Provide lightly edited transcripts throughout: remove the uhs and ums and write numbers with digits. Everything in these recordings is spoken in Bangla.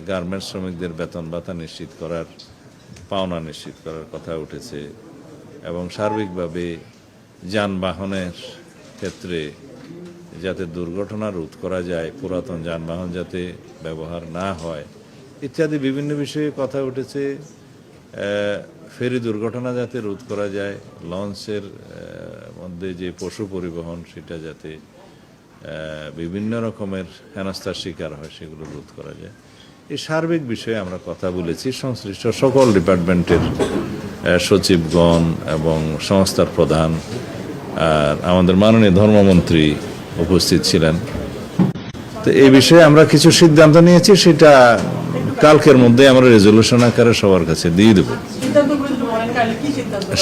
গার্মেন্টস শ্রমিকদের বেতন ভাতা নিশ্চিত করার, পাওনা নিশ্চিত করার কথা উঠেছে এবং সার্বিকভাবে যানবাহনের ক্ষেত্রে যাতে দুর্ঘটনা রোধ করা যায়, পুরাতন যানবাহন যাতে ব্যবহার না হয় ইত্যাদি বিভিন্ন বিষয়ে কথা উঠেছে। ফেরি দুর্ঘটনা যাতে রোধ করা যায়, লঞ্চের মধ্যে যে পশু পরিবহন সেটা যাতে বিভিন্ন রকমের হেনস্থার শিকার হয় সেগুলো রোধ করা যায়, এই সার্বিক বিষয়ে আমরা কথা বলেছি। সংশ্লিষ্ট সকল ডিপার্টমেন্টের সচিবগণ এবং সংস্থার প্রধান আর আমাদের মাননীয় ধর্মমন্ত্রী উপস্থিত ছিলেন। তো এই বিষয়ে আমরা কিছু সিদ্ধান্ত নিয়েছি, সেটা কালকের মধ্যে আমরা রেজলিউশন আকারে সবার কাছে দিয়ে দেব।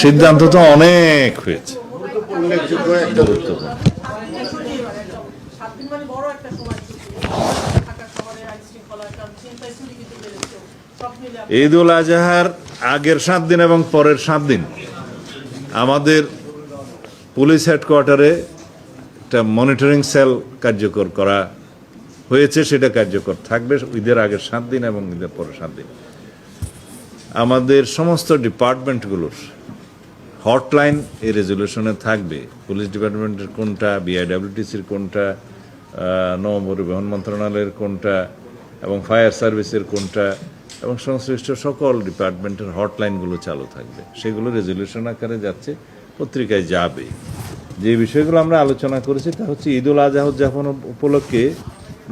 সিদ্ধান্ত তো অনেক হয়েছে, গুরুত্বপূর্ণ। ঈদ উল আজহার আগের 7 দিন এবং পরের 7 দিন আমাদের পুলিশ হেডকোয়ার্টারে একটা মনিটরিং সেল কার্যকর করা হয়েছে, সেটা কার্যকর থাকবে ঈদের আগের 7 দিন এবং ঈদের পরের 7 দিন। আমাদের সমস্ত ডিপার্টমেন্টগুলোর হটলাইন এই রেজলিউশনে থাকবে। পুলিশ ডিপার্টমেন্টের কোনটা, বিআইডব্লিউটিসির কোনটা, নৌপরিবহন মন্ত্রণালয়ের কোনটা এবং ফায়ার সার্ভিসের কোনটা এবং সংশ্লিষ্ট সকল ডিপার্টমেন্টের হটলাইনগুলো চালু থাকবে। সেগুলো রেজলিউশন আকারে যাচ্ছে, পত্রিকায় যাবে। যে বিষয়গুলো আমরা আলোচনা করেছি তা হচ্ছে ঈদ উল আজহা উদযাপন উপলক্ষে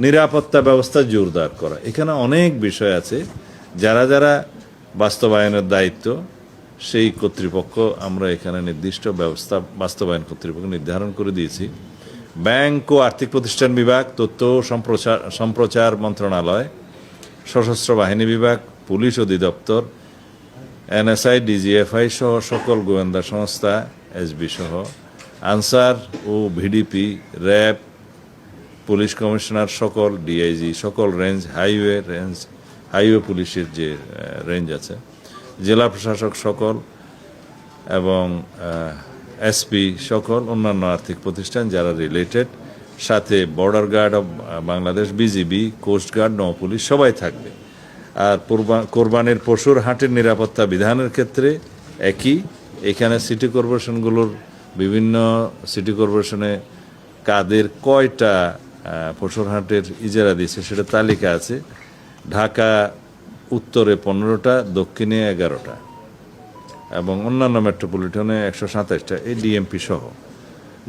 নিরাপত্তা ব্যবস্থা জোরদার করা। এখানে অনেক বিষয় আছে, যারা যারা বাস্তবায়নের দায়িত্ব সেই কর্তৃপক্ষ আমরা এখানে নির্দিষ্ট ব্যবস্থা বাস্তবায়ন কর্তৃপক্ষ নির্ধারণ করে দিয়েছি। ব্যাংক ও আর্থিক প্রতিষ্ঠান বিভাগ, তথ্য সম্প্রচার মন্ত্রণালয়, সশস্ত্র বাহিনী বিভাগ, পুলিশ অধিদপ্তর, এনএসআই, ডিজিএফআই সহ সকল গোয়েন্দা সংস্থা, এসবি সহ, আনসার ও ভিডিপি, র্যাব, পুলিশ কমিশনার সকল, ডিআইজি সকল রেঞ্জ, হাইওয়ে পুলিশের যে রেঞ্জ আছে, জেলা প্রশাসক সকল এবং এসপি সকল, অন্যান্য আর্থিক প্রতিষ্ঠান যারা রিলেটেড, সাথে border guard of Bangladesh, BGB, coast guard, নৌপুলিশ সবাই থাকবে। আর কোরবানির পশুর হাটের নিরাপত্তা বিধানের ক্ষেত্রে একই। এখানে সিটি কর্পোরেশনগুলোর বিভিন্ন সিটি কর্পোরেশনে কাদের কয়টা পশুর হাটের ইজারা দিয়েছে সেটা তালিকা আছে। ঢাকা উত্তরে 15টা, দক্ষিণে 11টা এবং অন্যান্য মেট্রোপলিটনে 127টা, এই ডিএমপি সহ।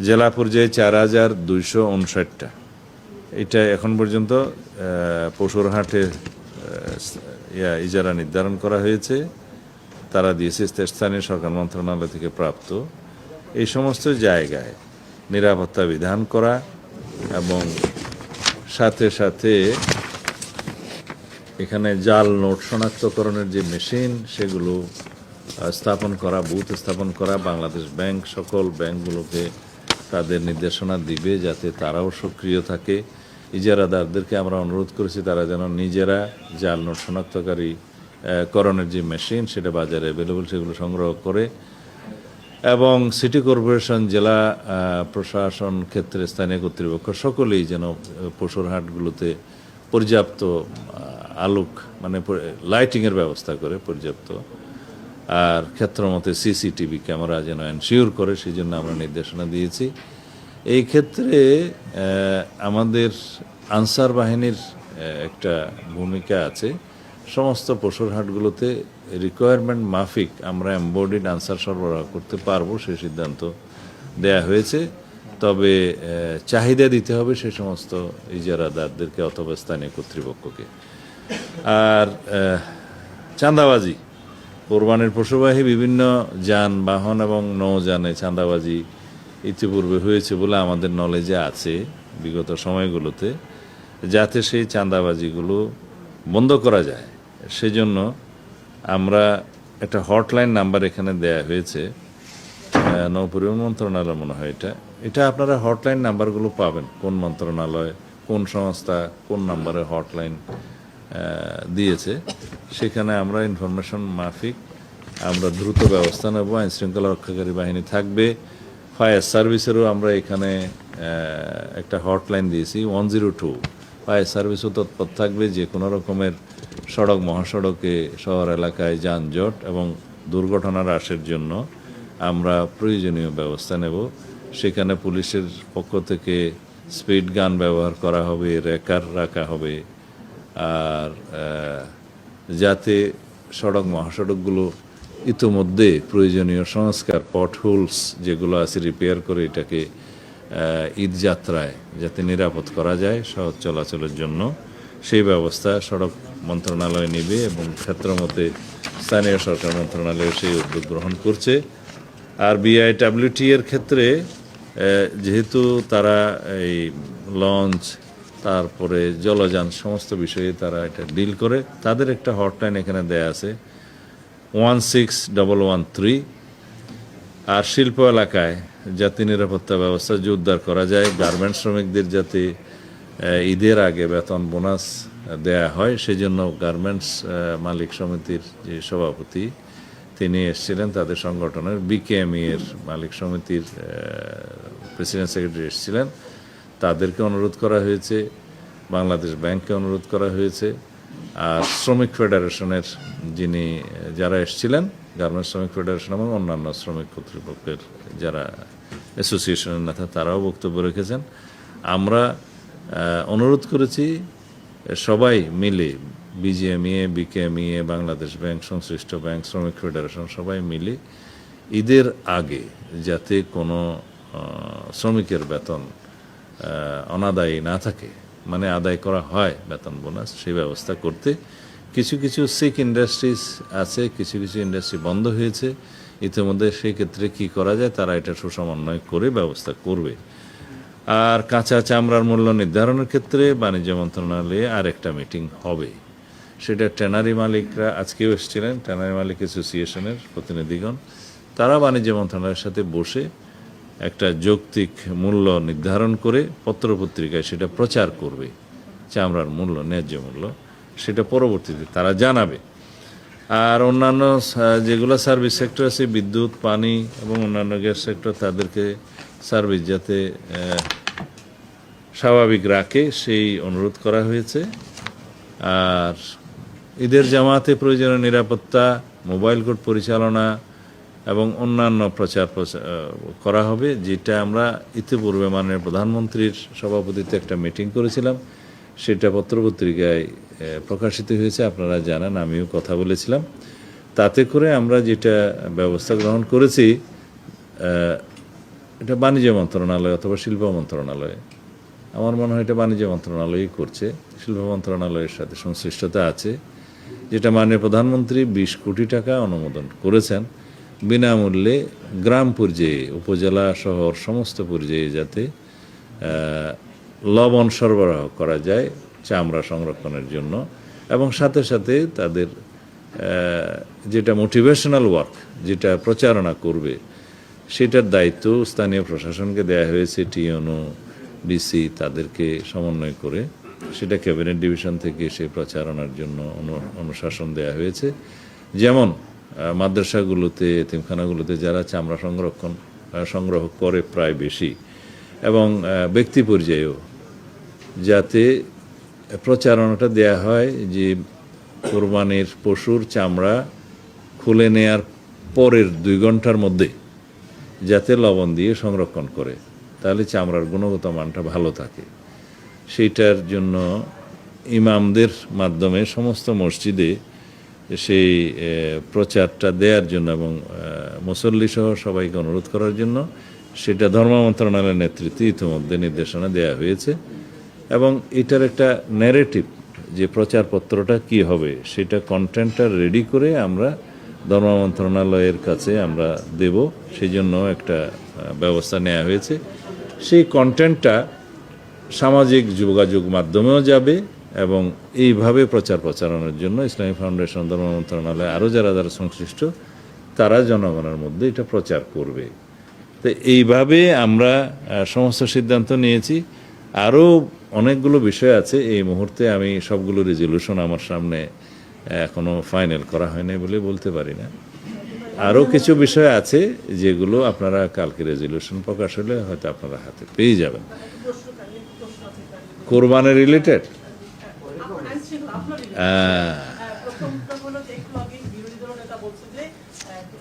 জেলা পর্যায়ে 4259টা। এটা এখন পর্যন্ত পশুর হাটে ইজারা নির্ধারণ করা হয়েছে, তারা দিয়েছে স্থানীয় সরকার মন্ত্রণালয় থেকে প্রাপ্ত। এই সমস্ত জায়গায় নিরাপত্তা বিধান করা এবং সাথে সাথে এখানে জাল নোট শনাক্তকরণের যে মেশিন সেগুলো স্থাপন করা, বুথ স্থাপন করা। বাংলাদেশ ব্যাংক সকল ব্যাংকগুলোকে তাদের নির্দেশনা দিবে যাতে তারাও সক্রিয় থাকে। ইজারাদারদেরকে আমরা অনুরোধ করেছি তারা যেন নিজেরা জাল নোট শনাক্তকারী করণের যে মেশিন সেটা বাজারে অ্যাভেলেবল সেগুলো সংগ্রহ করে এবং সিটি কর্পোরেশন, জেলা প্রশাসন ক্ষেত্রে স্থানীয় কর্তৃপক্ষ সকলেই যেন পশুর হাটগুলোতে পর্যাপ্ত আলোক মানে লাইটিংয়ের ব্যবস্থা করে পর্যাপ্ত, আর ক্ষেত্রমতে সিসিটিভি ক্যামেরা যেন এনশিওর করে সেই জন্য আমরা নির্দেশনা দিয়েছি। এই ক্ষেত্রে আমাদের আনসার বাহিনীর একটা ভূমিকা আছে। সমস্ত পশুর হাটগুলোতে রিকোয়ারমেন্ট মাফিক আমরা এমবডিড আনসার সরবরাহ করতে পারবো সেই সিদ্ধান্ত দেয়া হয়েছে। তবে চাহিদা দিতে হবে সে সমস্ত ইজারাদারদেরকে অথবা স্থানীয় কর্তৃপক্ষকে। আর চাঁদাবাজি, কোরবানির পশুবাহী বিভিন্ন যানবাহন এবং নৌযানে চাঁদাবাজি ইতিপূর্বে হয়েছে বলে আমাদের নলেজে আছে বিগত সময়গুলোতে। যাতে সেই চাঁদাবাজিগুলো বন্ধ করা যায় সেজন্য আমরা একটা হটলাইন নাম্বার এখানে দেয়া হয়েছে, নৌপরিবহন মন্ত্রণালয় মনে হয় এটা আপনারা হটলাইন নাম্বারগুলো পাবেন, কোন মন্ত্রণালয়, কোন সংস্থা, কোন নাম্বারে হটলাইন দিয়েছে। সেখানে আমরা ইনফরমেশন মাফিক আমরা দ্রুত ব্যবস্থা নেব। আইন শৃঙ্খলা রক্ষাকারী বাহিনী থাকবে, ফায়ার সার্ভিসেরও আমরা এখানে একটা হটলাইন দিয়েছি 102 ফায়ার সার্ভিসও তৎপর থাকবে যে কোনো রকমের সড়ক মহাসড়কে শহর এলাকায় যানজট এবং দুর্ঘটনা হ্রাসের জন্য আমরা প্রয়োজনীয় ব্যবস্থা নেব। সেখানে পুলিশের পক্ষ থেকে স্পিড গান ব্যবহার করা হবে, রেকার রাখা হবে, আর যাতে সড়ক মহাসড়কগুলো ইতোমধ্যে প্রয়োজনীয় সংস্কার পটহোলস যেগুলো আছে রিপেয়ার করে এটাকে ঈদ যাত্রায় যাতে নিরাপদ করা যায় সহজ চলাচলের জন্য সেই ব্যবস্থা সড়ক মন্ত্রণালয় নেবে এবং ক্ষেত্রমতে স্থানীয় সরকার মন্ত্রণালয় সেই উদ্যোগ গ্রহণ করছে। আর বিআইডব্লিউটি এর ক্ষেত্রে যেহেতু তারা এই লঞ্চ তারপরে জলযান সমস্ত বিষয়ে তারা এটা ডিল করে, তাদের একটা হটলাইন এখানে দেয়া আছে 16113। আর শিল্প এলাকায় যাতে নিরাপত্তা ব্যবস্থা জোরদার করা যায়, গার্মেন্টস শ্রমিকদের যাতে ঈদের আগে বেতন বোনাস দেয়া হয় সেজন্য গার্মেন্টস মালিক সমিতির যে সভাপতি তিনি এসেছিলেন, তাদের সংগঠনের বিকেএমই এর মালিক সমিতির প্রেসিডেন্ট সেক্রেটারি এসেছিলেন, তাদেরকে অনুরোধ করা হয়েছে, বাংলাদেশ ব্যাংককে অনুরোধ করা হয়েছে, আর শ্রমিক ফেডারেশনের যারা এসেছিলেন গার্মেন্টস শ্রমিক ফেডারেশন এবং অন্যান্য শ্রমিক কর্তৃপক্ষের যারা অ্যাসোসিয়েশনের নেতা তারাও বক্তব্য রেখেছেন। আমরা অনুরোধ করেছি সবাই মিলে বিজিএমইএ, বিকেএমইএ, বাংলাদেশ ব্যাংক, সংশ্লিষ্ট ব্যাংক, শ্রমিক ফেডারেশন সবাই মিলে ঈদের আগে যাতে কোনো শ্রমিকের বেতন অনাদায়ী না থাকে, মানে আদায় করা হয় বেতন বোনাস, সেই ব্যবস্থা করতে। কিছু কিছু সিক ইন্ডাস্ট্রিজ আছে, কিছু কিছু ইন্ডাস্ট্রি বন্ধ হয়েছে ইতিমধ্যে, সেক্ষেত্রে কি করা যায় তারা এটা সুসমন্বয় করে ব্যবস্থা করবে। আর কাঁচা চামড়ার মূল্য নির্ধারণের ক্ষেত্রে বাণিজ্য মন্ত্রণালয়ে আরেকটা মিটিং হবে, সেটা ট্যানারি মালিকরা আজকেও এসেছিলেন, ট্যানারি মালিক অ্যাসোসিয়েশনের প্রতিনিধিগণ, তারা বাণিজ্য মন্ত্রণালয়ের সাথে বসে একটা যৌক্তিক মূল্য নির্ধারণ করে পত্রপত্রিকায় সেটা প্রচার করবে, চামড়ার মূল্য, ন্যায্য মূল্য, সেটা পরবর্তীতে তারা জানাবে। আর অন্যান্য যেগুলো সার্ভিস সেক্টর আছে, বিদ্যুৎ, পানি এবং অন্যান্য গ্যাস সেক্টর, তাদেরকে সার্ভিস যাতে স্বাভাবিক রাখে সেই অনুরোধ করা হয়েছে। আর ঈদের জামাতে প্রয়োজনীয় নিরাপত্তা, মোবাইল কোর্ট পরিচালনা এবং অন্যান্য প্রচার করা হবে, যেটা আমরা ইতিপূর্বে মাননীয় প্রধানমন্ত্রীর সভাপতিত্বে একটা মিটিং করেছিলাম, সেটা পত্রপত্রিকায় প্রকাশিত হয়েছে, আপনারা জানেন, আমিও কথা বলেছিলাম। তাতে করে আমরা যেটা ব্যবস্থা গ্রহণ করেছি, এটা বাণিজ্য মন্ত্রণালয় অথবা শিল্প মন্ত্রণালয়, আমার মনে হয় এটা বাণিজ্য মন্ত্রণালয়ই করছে, শিল্প মন্ত্রণালয়ের সাথে সংশ্লিষ্টতা আছে, যেটা মাননীয় প্রধানমন্ত্রী 20 কোটি টাকা অনুমোদন করেছেন বিনামূল্যে গ্রাম পর্যায়ে, উপজেলা, শহর সমস্ত পর্যায়ে যাতে লবণ সরবরাহ করা যায় চামড়া সংরক্ষণের জন্য, এবং সাথে সাথে তাদের যেটা মোটিভেশনাল ওয়ার্ক, যেটা প্রচারণা করবে, সেটার দায়িত্ব স্থানীয় প্রশাসনকে দেওয়া হয়েছে, টিএনও, ডিসি, তাদেরকে সমন্বয় করে সেটা ক্যাবিনেট ডিভিশন থেকে সেই প্রচারণার জন্য অনুশাসন দেওয়া হয়েছে। যেমন মাদ্রাসাগুলোতে, এতিমখানাগুলোতে যারা চামড়া সংগ্রহ করে প্রায় বেশি, এবং ব্যক্তি পর্যায়েও যাতে প্রচারণাটা দেয়া হয় যে কোরবানির পশুর চামড়া খুলে নেয়ার পরের 2 ঘন্টার মধ্যে যাতে লবণ দিয়ে সংরক্ষণ করে, তাহলে চামড়ার গুণগত মানটা ভালো থাকে। সেইটার জন্য ইমামদের মাধ্যমে সমস্ত মসজিদে সেই প্রচারটা দেওয়ার জন্য এবং মুসল্লি সহ সবাইকে অনুরোধ করার জন্য সেটা ধর্ম মন্ত্রণালয়ের নেতৃত্বে ইতিমধ্যে নির্দেশনা দেওয়া হয়েছে। এবং এটার একটা ন্যারেটিভ, যে প্রচারপত্রটা কি হবে, সেটা কন্টেন্টটা রেডি করে আমরা ধর্ম মন্ত্রণালয়ের কাছে আমরা দেব, সেই জন্য একটা ব্যবস্থা নেওয়া হয়েছে। সেই কন্টেন্টটা সামাজিক যোগাযোগ মাধ্যমেও যাবে, এবং এইভাবে প্রচারণার জন্য ইসলামী ফাউন্ডেশন, ধর্ম মন্ত্রণালয়, আরও যারা যারা সংশ্লিষ্ট, তারা জনগণের মধ্যে এটা প্রচার করবে। তো এইভাবে আমরা সমস্ত সিদ্ধান্ত নিয়েছি। আরও অনেকগুলো বিষয় আছে, এই মুহূর্তে আমি সবগুলো রেজলিউশন আমার সামনে এখনও ফাইনাল করা হয়নি বলে বলতে পারি না। আরও কিছু বিষয় আছে যেগুলো আপনারা কালকে রেজলিউশন প্রকাশ হলে হয়তো আপনারা হাতে পেয়ে যাবেন। কোরবানি রিলেটেড প্রথমটা হলো যে একটু আগে বিরোধী দল নেতা বলছে যে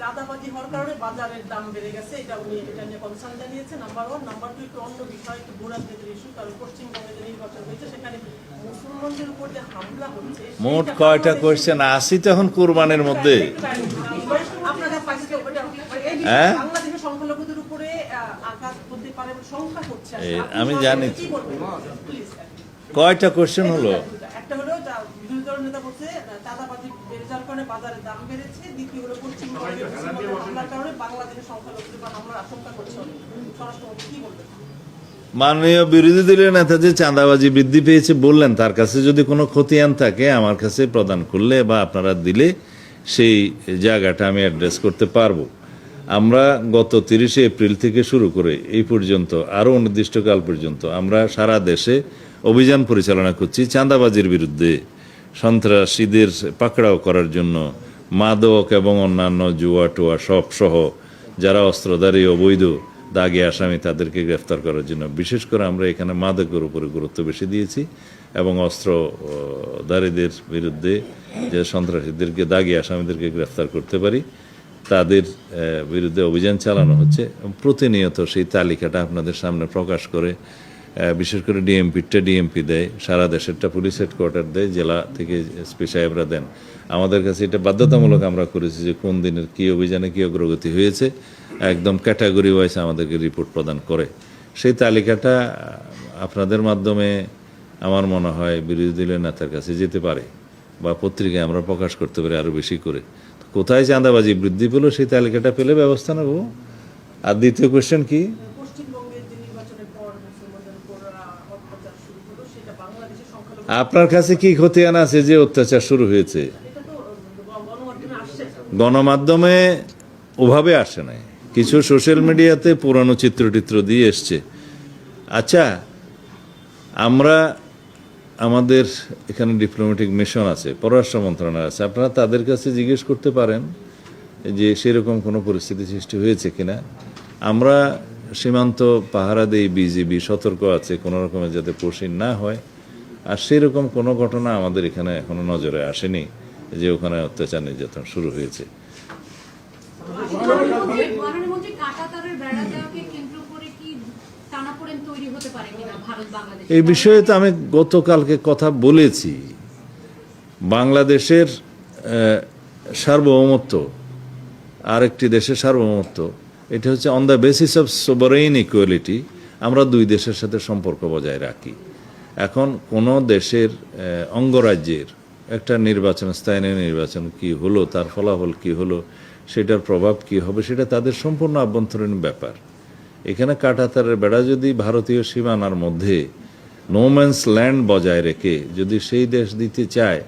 চাঁদাবাজি হওয়ার কারণে বাজারের দাম বেড়ে গেছে, এটা উনি এটা নিয়ে কনসার্ন জানিয়েছে। নাম্বার 1। নাম্বার 2, একটু অন্য বিষয়, একটু ভূরাজনীতির ইস্যু। কারণ পশ্চিমবঙ্গে যে নির্বাচন হয়েছে সেখানে মুসলমানদের উপর যে হামলা হচ্ছে, মোট কয়টা কোয়েশ্চেন? 80 তো এখন কোরবানির মধ্যে। আপনাদের পাশে হ্যাঁ, বাংলাদেশের সংখ্যালঘুদের উপরে আঘাত হতে পারে সংখ্যা হচ্ছে। আমি জানি। কি বলবেন প্লিজ? কয়টা কোয়েশ্চেন হলো? একটা হলো বিরোধী দলের নেতা বলছে চাঁদাবাজি বেড়ে যাওয়ার কারণে বাজারের দাম বেড়েছে। দ্বিতীয় হলো পশ্চিমবঙ্গে হামলার কারণে বাংলাদেশের সংখ্যালঘুদের উপর হামলার আশঙ্কা করছে। স্বরাষ্ট্রমন্ত্রী কি বলবেন? মাননীয় বিরোধী দলীয় নেতা যে চাঁদাবাজি বৃদ্ধি পেয়েছে বললেন, তার কাছে যদি কোনো খতিয়ান থাকে আমার কাছে প্রদান করলে বা আপনারা দিলে সেই জায়গাটা আমি অ্যাড্রেস করতে পারবো। আমরা গত 30 এপ্রিল থেকে শুরু করে এই পর্যন্ত আরও অনির্দিষ্টকাল পর্যন্ত আমরা সারা দেশে অভিযান পরিচালনা করছি চাঁদাবাজির বিরুদ্ধে, সন্ত্রাসীদের পাকড়াও করার জন্য, মাদক এবং অন্যান্য জুয়া টুয়া সব সহ যারা অস্ত্রধারী অবৈধ দাগি আসামি তাদেরকে গ্রেফতার করার জন্য। বিশেষ করে আমরা এখানে মাদকের উপরে গুরুত্ব বেশি দিয়েছি এবং অস্ত্রধারীদের বিরুদ্ধে যে সন্ত্রাসীদেরকে দাগি আসামিদেরকে গ্রেফতার করতে পারি তাদের বিরুদ্ধে অভিযান চালানো হচ্ছে। প্রতিনিয়ত সেই তালিকাটা আপনাদের সামনে প্রকাশ করে, বিশেষ করে ডিএমপিটা ডিএমপি দেয়, সারা দেশেরটা পুলিশ হেডকোয়ার্টার দেয়, জেলা থেকে এসপি সাহেবরা দেন। আমাদের কাছে এটা বাধ্যতামূলক আমরা করেছি যে কোন দিনের কী অভিযানে কী অগ্রগতি হয়েছে একদম ক্যাটাগরি ওয়াইজ আমাদেরকে রিপোর্ট প্রদান করে। সেই তালিকাটা আপনাদের মাধ্যমে আমার মনে হয় বিরোধী দলীয় নেতার কাছে যেতে পারে বা পত্রিকায় আমরা প্রকাশ করতে পারি আরও বেশি করে। কোথায় চাঁদাবাজি বৃদ্ধি পেল সেই তালিকাটা পেলে ব্যবস্থা নেব। আর দ্বিতীয় কোয়েশ্চেন কি? পশ্চিমবঙ্গের যে নির্বাচনের পর মুসলমানদের উপর অত্যাচার শুরু হলো, সেটা বাংলাদেশের সংখ্যালঘু, আপনার কাছে কি খতিয়ান আছে যে অত্যাচার শুরু হয়েছে? এটা তো গণমাধ্যমে আসছে। গণমাধ্যমে ওভাবে আসে নাই, কিছু সোশ্যাল মিডিয়াতে পুরানো চিত্র দিয়ে এসছে। আচ্ছা, আমরা আমাদের এখানে ডিপ্লোম্যাটিক মিশন আছে, পররাষ্ট্র মন্ত্রণালয় আছে, আপনারা তাদের কাছে জিজ্ঞেস করতে পারেন যে সেরকম কোনো পরিস্থিতি সৃষ্টি হয়েছে কিনা। আমরা সীমান্ত পাহারা দেই, বিজিবি সতর্ক আছে কোনো রকমের যাতে পশ্চিম না হয়। আর সেরকম কোনো ঘটনা আমাদের এখানে এখনো নজরে আসেনি যে ওখানে অত্যাচার নির্যাতন শুরু হয়েছে। এই বিষয়ে তো আমি গতকালকে কথা বলেছি। বাংলাদেশের সার্বভৌমত্ব আরেকটি দেশের সার্বভৌমত্ব, এটা হচ্ছে on the basis of sovereign equality. আমরা দুই দেশের সাথে সম্পর্ক বজায় রাখি। এখন কোনো দেশের অঙ্গরাজ্যের একটা নির্বাচন, স্থায়ী নির্বাচন কি হলো, তার ফলাফল কি হলো, সেটার প্রভাব কি হবে, সেটা তাদের সম্পূর্ণ আভ্যন্তরীণ ব্যাপার। এখানে কাঁটাতারের বেড়া যদি ভারতীয় সীমানার মধ্যে নোম্যান্স ল্যান্ড বজায় রেখে যদি সেই দেশ দিতে চায়,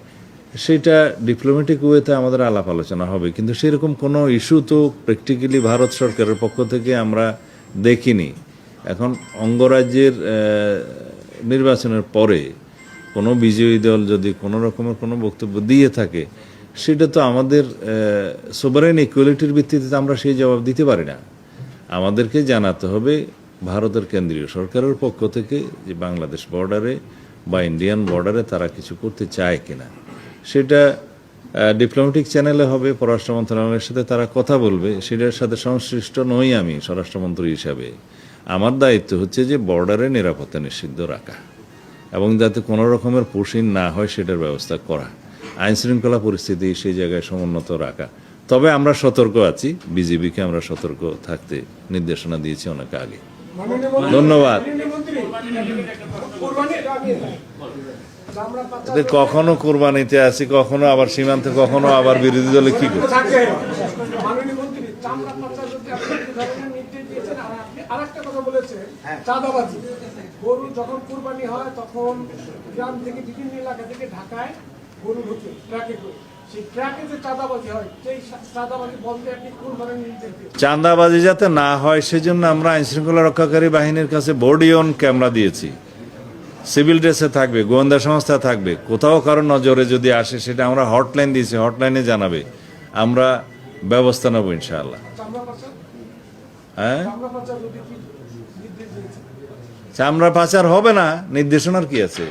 সেটা ডিপ্লোম্যাটিক ওয়েতে আমাদের আলাপ আলোচনা হবে। কিন্তু সেরকম কোনো ইস্যু তো প্র্যাকটিক্যালি ভারত সরকারের পক্ষ থেকে আমরা দেখিনি। এখন অঙ্গরাজ্যের নির্বাচনের পরে কোনো বিজয়ী দল যদি কোনো রকমের কোনো বক্তব্য দিয়ে থাকে, সেটা তো আমাদের সোভারেইন ইকুয়ালিটির ভিত্তিতে আমরা সেই জবাব দিতে পারি না। আমাদেরকে জানাতে হবে ভারতের কেন্দ্রীয় সরকারের পক্ষ থেকে যে বাংলাদেশ বর্ডারে বা ইন্ডিয়ান বর্ডারে তারা কিছু করতে চায় কিনা। সেটা ডিপ্লোম্যাটিক চ্যানেলে হবে, পররাষ্ট্র মন্ত্রণালয়ের সাথে তারা কথা বলবে। সেটার সাথে সংশ্লিষ্ট নই আমি স্বরাষ্ট্রমন্ত্রী হিসাবে। আমার দায়িত্ব হচ্ছে যে বর্ডারে নিরাপত্তা নিশ্চিত রাখা এবং যাতে কোনো রকমের পুশিন না হয় সেটার ব্যবস্থা করা, আইনশৃঙ্খলা পরিস্থিতি সেই জায়গায় সমুন্নত রাখা। তবে আমরা সতর্ক আছি, বিজিবিকে আমরা সতর্ক থাকতে নির্দেশনা দিয়েছি অনেক আগে। ধন্যবাদ। কখনো কোরবানিতে আছি, কখনো আবার সীমান্তে, কখনো আবার বিরোধী দলে কি করছে। আরেকটা কথা বলেছে, চাঁদাবাজি। গরু যখন কুরবানি হয় তখন গ্রাম থেকে বিভিন্ন এলাকা থেকে ঢাকায় গরু ঢুকে ট্রাকে করে, সেই ট্রাকে যে চাঁদাবাজি হয়, সেই চাঁদাবাজি বন্ধে আপনি কুরবানির নির্দেশ দিন। চাঁদাবাজি যাতে না হয় সেজন্য আমরা আইনশৃঙ্খলা রক্ষাকারী বাহিনীর কাছে বডি অন ক্যামেরা দিয়েছি। সিভিল ড্রেসে থাকবে, গোয়েন্দা সংস্থা থাকবে, কোথাও কারো নজরে যদি আসে সেটা আমরা হটলাইন দিয়েছি, হটলাইনে জানাবে, আমরা ব্যবস্থা নেব ইনশাআল্লাহ। হ্যাঁ, চামড়া পাচার হবে না, নির্দেশনার কি আছে?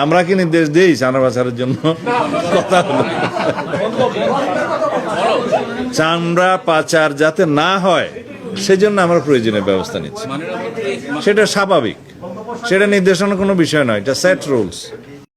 আমরা কি নির্দেশ দিই চাঁদা পাচারের জন্য? কথা হলো চামড়া পাচার যাতে না হয় সেজন্য আমরা প্রয়োজনীয় ব্যবস্থা নিচ্ছি। সেটা স্বাভাবিক, সেটা নির্দেশনার কোনো বিষয় নয়, এটা সেট রুলস।